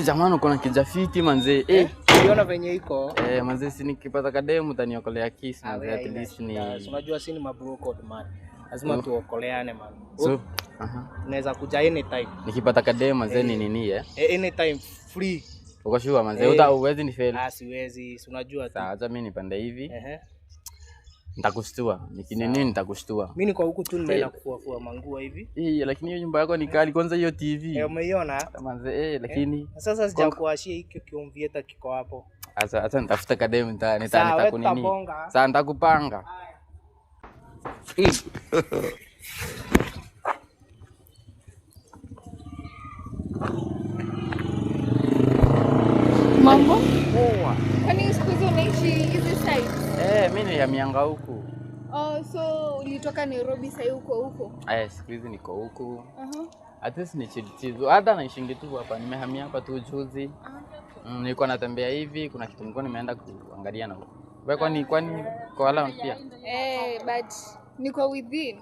Jamani uko na kijafiti manze. Unaona venye iko? Manze si nikipata kademu utaniokolea kiss manze, at least ni. Unajua si ni mabro code man. Lazima tuokoleane man. So, unaweza kuja anytime. Nikipata kademu manze ni nini anytime free. Uko sure manze? Uwezi ni fail. Siwezi. Unajua tu. Sawa, acha mimi nipande hivi. Nitakushtua. Nikinini nitakushtua. Mimi niko huku tu nimeenda kufua manguo hivi. Lakini hiyo nyumba yako ni kali, kwanza hiyo TV. Umeiona? Manze lakini sasa sijakuashia hiki kiomvieta kiko hapo. Acha nitafuta kademu nitakunini. Sasa nitakupanga. Mambo? Poa. Kwani siku hizo unaishi hizi side? Mimi ni ya mianga huku. So ulitoka Nairobi sasa huko? Siku hizi niko huku. At least ni chill. Hata naishingi tu hapa. Nimehamia hapa tu juzi. Nilikuwa natembea hivi, kuna kitu nilikuwa nimeenda kuangalia na huko. Wewe kwani kwa wala pia? But niko within.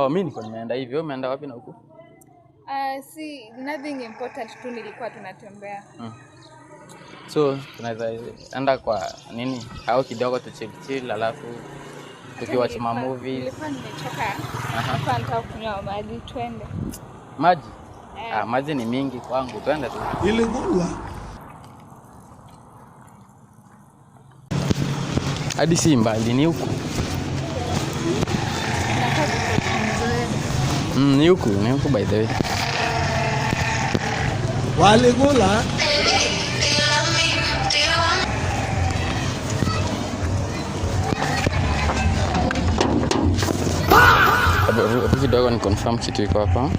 Mimi niko nimeenda hivi. Wewe umeenda wapi na huko? Nothing important tu, nilikuwa tunatembea. So tunaweza enda kwa nini au kidogo tu chill alafu tukiwatch movies. Nilikuwa nimechoka. Hapa nataka kunywa maji, twende. Maji? Maji ni mingi kwangu, twende tu. Ile ngula. Hadi si mbali ni huku. Ni huku by the way. Wale ngula. Hapo kidogo ni confirm kitu iko hapa.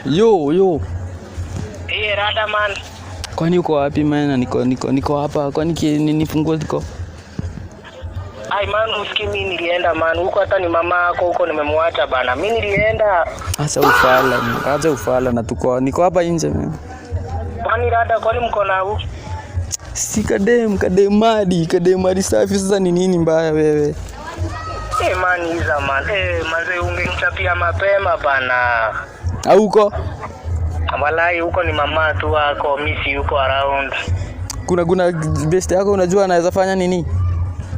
Yo. Rada man. Kwani uko wapi man? Niko hapa. Kwani nifungue liko? Man, usikii mimi nilienda man. Huko hata ni mama yako huko nimemwacha bana. Mimi nilienda. Asa ufala na niko hapa nje man. Kwani rada kwani mko na huko? Si kademadi safi, sasa ni nini mbaya wewe? Man iza man. Manze ungenichapia mapema bana. Huko? Walai huko ni mama tu wako, mimi si yuko around. Kuna best yako unajua anaweza fanya nini?